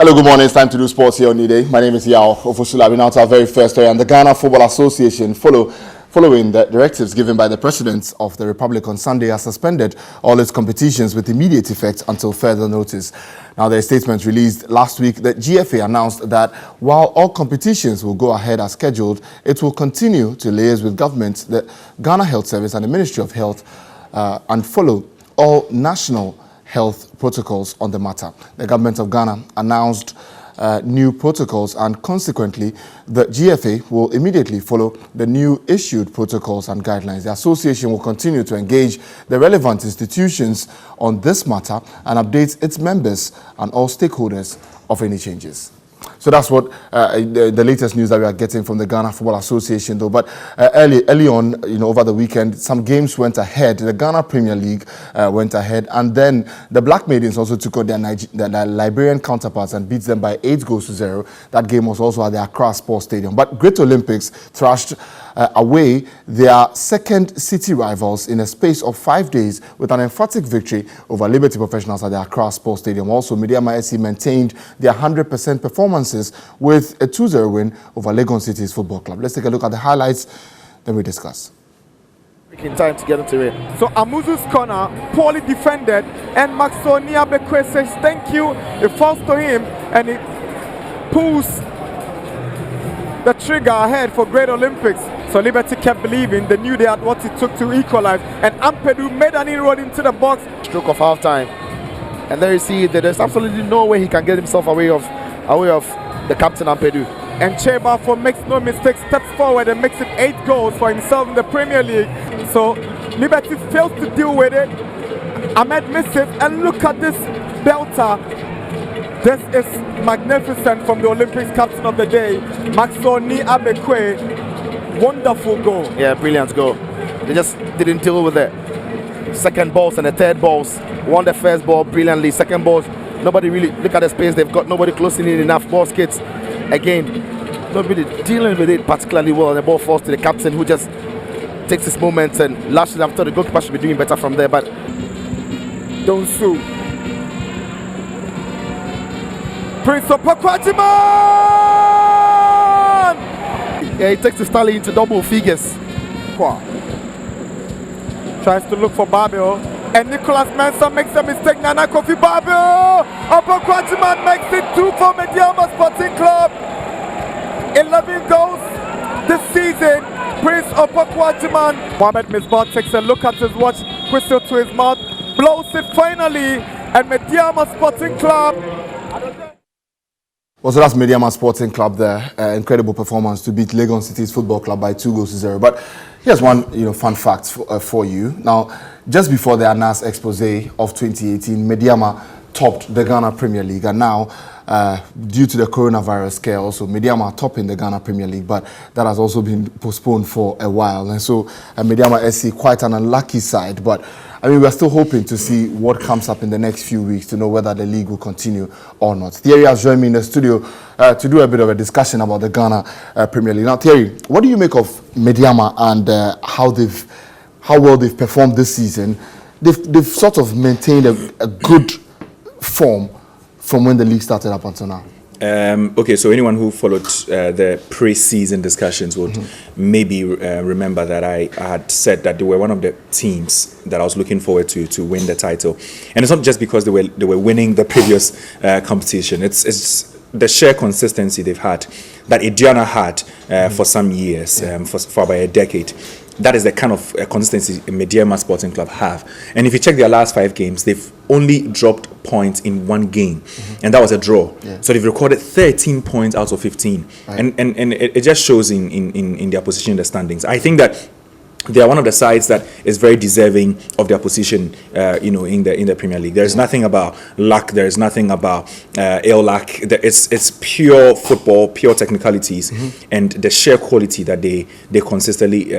Hello, good morning. It's time to do sports here on Nide. My name is Yao Ofusula. We're now to our very first story. And the Ghana Football Association, following the directives given by the President of the Republic on Sunday, has suspended all its competitions with immediate effect until further notice. Now, their statement released last week, the GFA announced that while all competitions will go ahead as scheduled, it will continue to liaise with government, the Ghana Health Service and the Ministry of Health and follow all national health protocols on the matter. The government of Ghana announced new protocols, and consequently, the GFA will immediately follow the new issued protocols and guidelines. The association will continue to engage the relevant institutions on this matter and update its members and all stakeholders of any changes. So that's what the latest news that we are getting from the Ghana Football Association, though. But early on, over the weekend, some games went ahead. The Ghana Premier League went ahead, and then the Black Maidens also took on their Liberian counterparts and beat them by 8-0. That game was also at the Accra Sports Stadium. But Great Olympics thrashed away their second city rivals in a space of 5 days with an emphatic victory over Liberty Professionals at the Accra Sports Stadium. Also, Mediama SC maintained their 100% performances with a 2-0 win over Legon City's Football Club. Let's take a look at the highlights, then we discuss. In time to get into it. So Amuzu's corner, poorly defended, and Maxonia Bekwe says thank you. It falls to him and it pulls the trigger ahead for Great Olympics. So Liberty kept believing. They knew they had what it took to equalize. And Ampedu made an inroad into the box. Stroke of half time. And there you see that there's absolutely no way he can get himself away of the captain Ampedu. And Chebafo makes no mistake, steps forward and makes it 8 goals for himself in the Premier League. So Liberty fails to deal with it. Ahmed misses, and look at this belter. This is magnificent from the Olympics captain of the day, Maxoni Abekwe. Wonderful goal. Yeah, brilliant goal. They just didn't deal with it. Second balls and the third balls. Won the first ball brilliantly. Second balls, nobody really, look at the space. They've got nobody closing in enough ball skits. Again, nobody dealing with it particularly well. And the ball falls to the captain, who just takes his moments and lashes after. The goalkeeper should be doing better from there, but don't sue. Prince of Pakwatiman! Yeah, he takes the Stanley into double figures. Tries to look for Babel, and Nicholas Mensah makes a mistake. Nana Kofi Babel! Pakwatiman makes it 2 for Mediama Sporting Club. 11 goals this season. Prince of Pakwatiman. Mohamed Misbah takes a look at his watch, whistle to his mouth, blows it finally, and Mediama Sporting Club. Well, so that's Mediama Sporting Club there. Incredible performance to beat Legon City's Football Club by 2-0. But here's one, fun fact for you. Now, just before the Anas expose of 2018, Mediama topped the Ghana Premier League, and now, due to the coronavirus scare, also Mediama topping the Ghana Premier League, but that has also been postponed for a while. And so, Mediama SC quite an unlucky side, but I mean, we're still hoping to see what comes up in the next few weeks to know whether the league will continue or not. Thierry has joined me in the studio to do a bit of a discussion about the Ghana Premier League. Now, Thierry, what do you make of Mediama and how well they've performed this season? They've sort of maintained a good form from when the league started up until now. Okay, so anyone who followed the pre-season discussions would maybe remember that I had said that they were one of the teams that I was looking forward to win the title, and it's not just because they were winning the previous competition. It's the sheer consistency they've had that Idiana had for some years, for about a decade. That is the kind of consistency Mediama Sporting Club have. And if you check their last 5 games, they've only dropped points in 1 game, and that was a draw. Yeah. So they've recorded 13 points out of 15, right. and it just shows in their position in the standings. I think that they are one of the sides that is very deserving of their position, in the Premier League. There is nothing about luck. There is nothing about ill luck. It's pure football, pure technicalities, and the sheer quality that they consistently,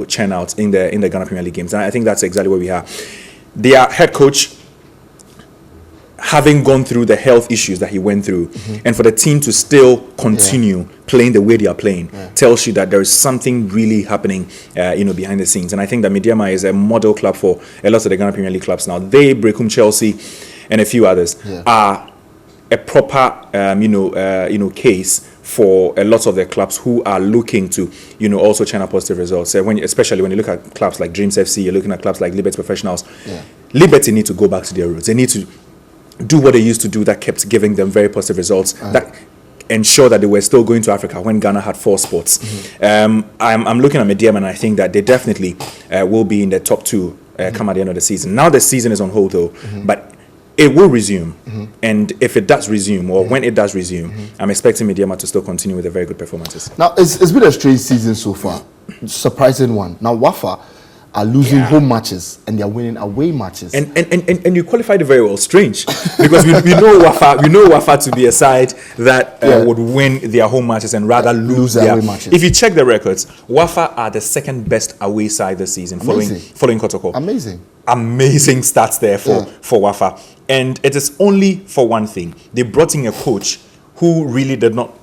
churn out in the Ghana Premier League games. And I think that's exactly where we are. Their head coach, having gone through the health issues that he went through, and for the team to still continue playing the way they are playing, tells you that there is something really happening, behind the scenes. And I think that Mediama is a model club for a lot of the Ghana Premier League clubs now. They, Brecum Chelsea, and a few others are a proper, case for a lot of the clubs who are looking to, also churn out positive results. Especially when you look at clubs like Dreams FC, you're looking at clubs like Liberty Professionals. Yeah. Liberty need to go back to their roots. They need to do what they used to do that kept giving them very positive results. That ensure that they were still going to Africa when Ghana had 4 spots. I'm looking at Medium, and I think that they definitely will be in the top 2 come at the end of the season. Now the season is on hold though, but it will resume. And if it does resume, or when it does resume, I'm expecting Mediama to still continue with the very good performances. Now, it's been a strange season so far. Surprising one. Now, Wafa are losing home matches and they're winning away matches. And you qualified it very well. Strange. Because we know Wafa to be a side that would win their home matches and rather lose their away matches. If you check the records, Wafa are the second best away side this season, following Kotoko. Amazing stats there for Wafa. And it is only for one thing. They brought in a coach who really did not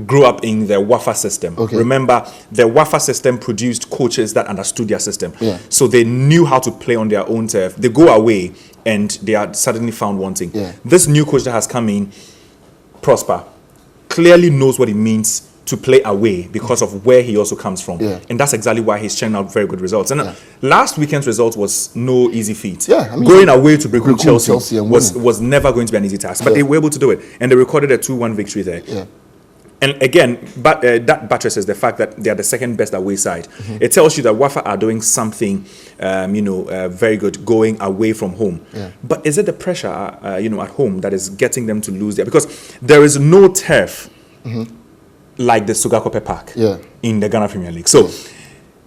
grew up in the Wafa system. Remember, the Wafa system produced coaches that understood their system. So they knew how to play on their own turf. They go away and they are suddenly found wanting. This new coach that has come in, Prosper, clearly knows what it means to play away because of where he also comes from. And that's exactly why he's churning out very good results. And last weekend's result was no easy feat. Going away to break with Chelsea was never going to be an easy task. But they were able to do it. And they recorded a 2-1 victory there. And again, that buttresses the fact that they are the second best away side. It tells you that Wafa are doing something, very good, going away from home. But is it the pressure, at home that is getting them to lose there? Because there is no turf like the Sugakope Park in the Ghana Premier League. So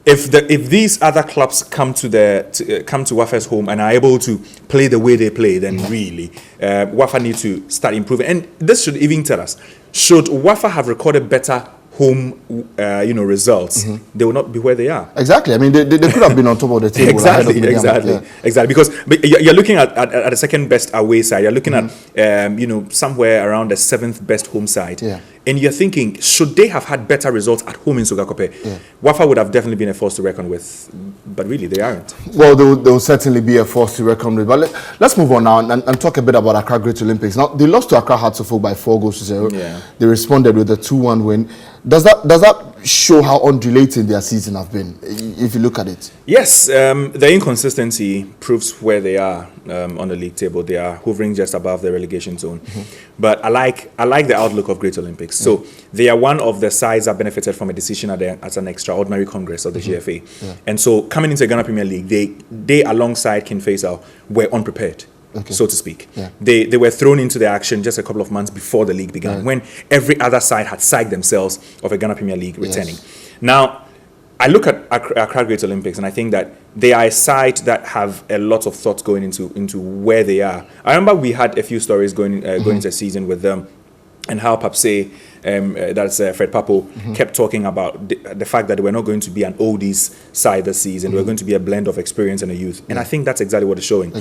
if these other clubs come to Wafa's home and are able to play the way they play, then really Wafa need to start improving. And this should even tell us, should Wafa have recorded better home results, they will not be where they are. Exactly. I mean, they could have been on top of the table. Exactly. Because you're looking at the second best away side. You're looking at somewhere around the 7th best home side. And you're thinking, should they have had better results at home in Sugakope? Wafa would have definitely been a force to reckon with, but really they aren't. Well, they will certainly be a force to reckon with. But let's move on now and talk a bit about Accra Great Olympics. Now, they lost to Accra Hearts of Oak by 4-0. They responded with a 2-1 win. Does that show how undulating their season have been, if you look at it? Yes, the inconsistency proves where they are on the league table. They are hovering just above the relegation zone. But I like the outlook of Great Olympics. So they are one of the sides that benefited from a decision at an extraordinary congress of the GFA. And so coming into the Ghana Premier League, they alongside King Faisal were unprepared. So to speak. They were thrown into the action just a couple of months before the league began, when every other side had psyched themselves of a Ghana Premier League returning. Now, I look at Accra Great Olympics and I think that they are a side that have a lot of thoughts going into where they are. I remember we had a few stories going into the season with them, and how Papse, that's Fred Papo, kept talking about the fact that they were not going to be an oldies side this season. They were going to be a blend of experience and a youth. And I think that's exactly what it's showing.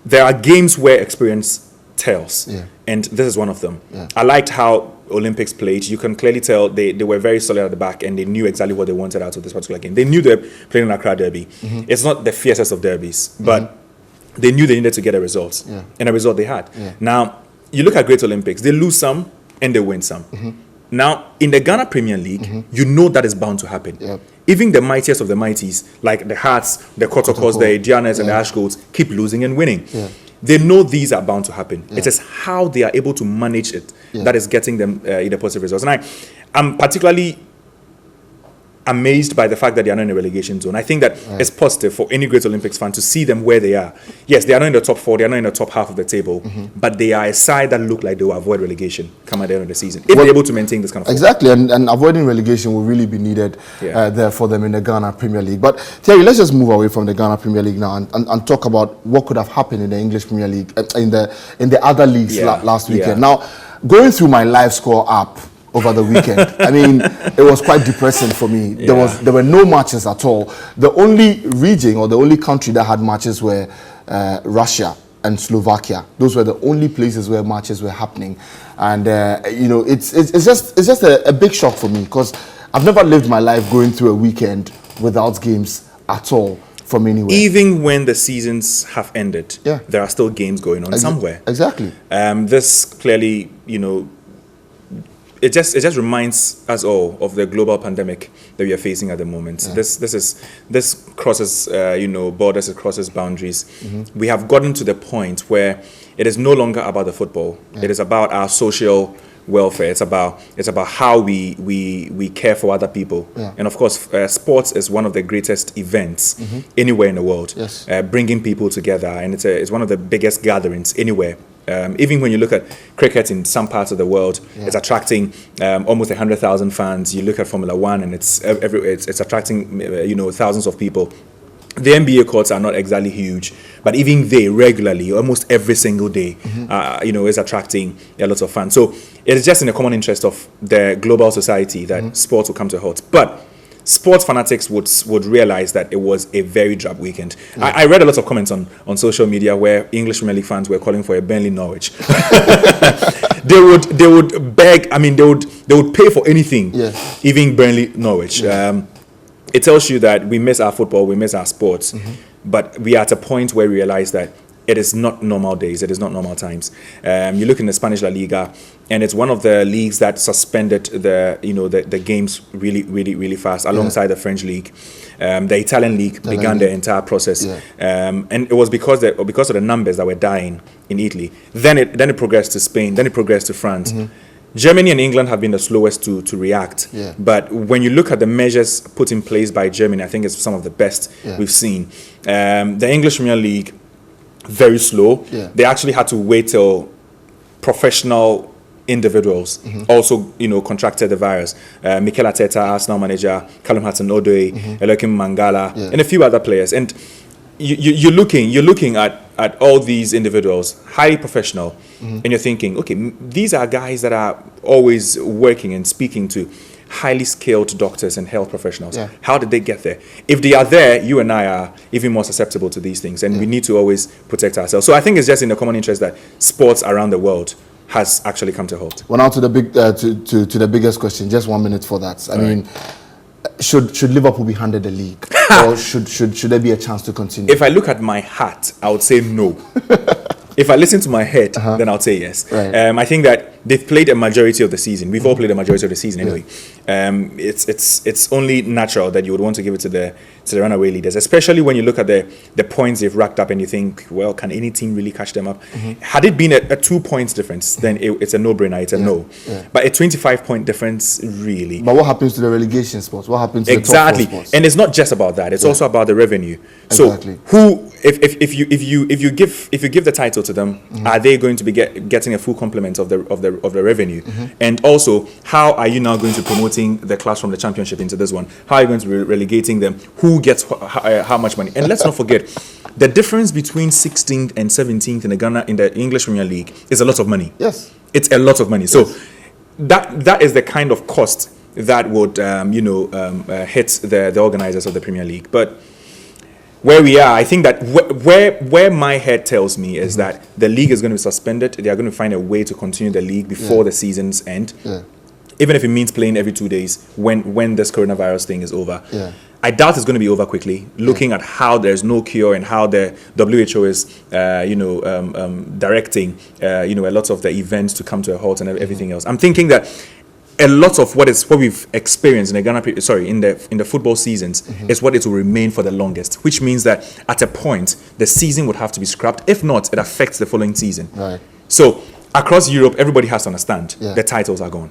There are games where experience tells, and this is one of them. I liked how Olympics played. You can clearly tell they were very solid at the back, and they knew exactly what they wanted out of this particular game. They knew they were playing an Accra derby. It's not the fiercest of derbies, but they knew they needed to get a result, and a result they had. Now, you look at Great Olympics, they lose some and they win some. Now, in the Ghana Premier League, you know that is bound to happen. Even the mightiest of the mighties, like the Hearts, the Kotokos, the Dianas, and the Ashgolds, keep losing and winning. They know these are bound to happen. It is how they are able to manage it that is getting them the positive results. And I'm particularly amazed by the fact that they are not in a relegation zone. I think that it's positive for any Great Olympics fan to see them where they are. Yes, they are not in the top 4, they are not in the top half of the table, but they are a side that look like they will avoid relegation come at the end of the season, if they're able to maintain this kind of form. Exactly, and avoiding relegation will really be needed there for them in the Ghana Premier League. But Thierry, let's just move away from the Ghana Premier League now and talk about what could have happened in the English Premier League, in the other leagues last weekend. Now, going through my live score app over the weekend, I mean, it was quite depressing for me. There were no matches at all. The only region or the only country that had matches were Russia and Slovakia. Those were the only places where matches were happening, and it's just a big shock for me, because I've never lived my life going through a weekend without games at all. from anywhere. Even when the seasons have ended, Yeah. there are still games going on somewhere. Exactly. This clearly, it just reminds us all of the global pandemic that we are facing at the moment. Yeah. This crosses borders, it crosses boundaries. We have gotten to the point where it is no longer about the football. Yeah. It is about our social welfare. It's about how we care for other people. Yeah. And of course, sports is one of the greatest events anywhere in the world. Yes. Bringing people together, and it's one of the biggest gatherings anywhere. Even when you look at cricket in some parts of the world, it's attracting almost 100,000 fans. You look at Formula One, and it's attracting thousands of people. The NBA courts are not exactly huge, but even they regularly, almost every single day, is attracting a lot of fans. So it is just in the common interest of the global society that sports will come to a halt. But sports fanatics would realize that it was a very drab weekend. I read a lot of comments on social media where English Premier League fans were calling for a Burnley Norwich. They would beg. I mean, they would pay for anything, even Burnley Norwich. It tells you that we miss our football, we miss our sports, but we are at a point where we realize that it is not normal days, it is not normal times. You look in the Spanish La Liga, and it's one of the leagues that suspended the games really fast, alongside the French league. The Italian league began the entire process, and it was because of the numbers that were dying in Italy. Then it progressed to Spain, then it progressed to France. Germany and England have been the slowest to react. Yeah. But when you look at the measures put in place by Germany, I think it's some of the best we've seen. The English Premier League, very slow. Yeah. They actually had to wait till professional individuals also, contracted the virus. Mikel Arteta, Arsenal manager, Callum Hudson-Odoi, Elokim Mangala, and a few other players. And you're looking at all these individuals, highly professional, and you're thinking, okay, these are guys that are always working and speaking to highly skilled doctors and health professionals. Yeah. How did they get there? If they are there, you and I are even more susceptible to these things, and we need to always protect ourselves. So I think it's just in the common interest that sports around the world has actually come to a halt. Well, now to the big to the biggest question. Just 1 minute for that. I mean, should Liverpool be handed the league, or should there be a chance to continue? If I look at my heart, I would say no. If I listen to my head, then I'll say yes. Right. I think that they've played a majority of the season. We've all played a majority of the season anyway. It's only natural that you would want to give it to the runaway leaders, especially when you look at the points they've racked up and you think, well, can any team really catch them up? Had it been a 2 points difference, then it's a no-brainer. It's a no. Yeah. But a 25-point difference, really. But what happens to the relegation spots? What happens to the top 4 spots? And it's not just about that. It's also about the revenue. Exactly. So if you give the title to them, are they going to be getting a full complement of the revenue? And also, how are you now going to promoting the class from the championship into this one? How are you going to be relegating them? Who gets how much money? And let's not forget, the difference between 16th and 17th in the English Premier League is a lot of money. Yes, it's a lot of money. So that is the kind of cost that would hit the organizers of the Premier League. But where we are, I think that where my head tells me is that the league is going to be suspended. They are going to find a way to continue the league before the seasons end, even if it means playing every 2 days when this coronavirus thing is over. I doubt it's going to be over quickly, looking at how there's no cure and how the WHO is, directing, a lot of the events to come to a halt and everything else. I'm thinking that a lot of what we've experienced in the in the football seasons is what it will remain for the longest, which means that at a point the season would have to be scrapped. If not, it affects the following season. Right. So across Europe, everybody has to understand the titles are gone.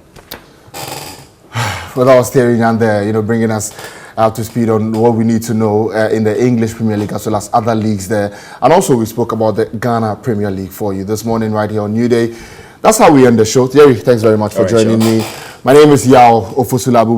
Well, that was Thierry and bringing us up to speed on what we need to know in the English Premier League as well as other leagues there. And also we spoke about the Ghana Premier League for you this morning right here on New Day. That's how we end the show. Thierry, thanks very much for joining me. My name is Yao Ofosulabu.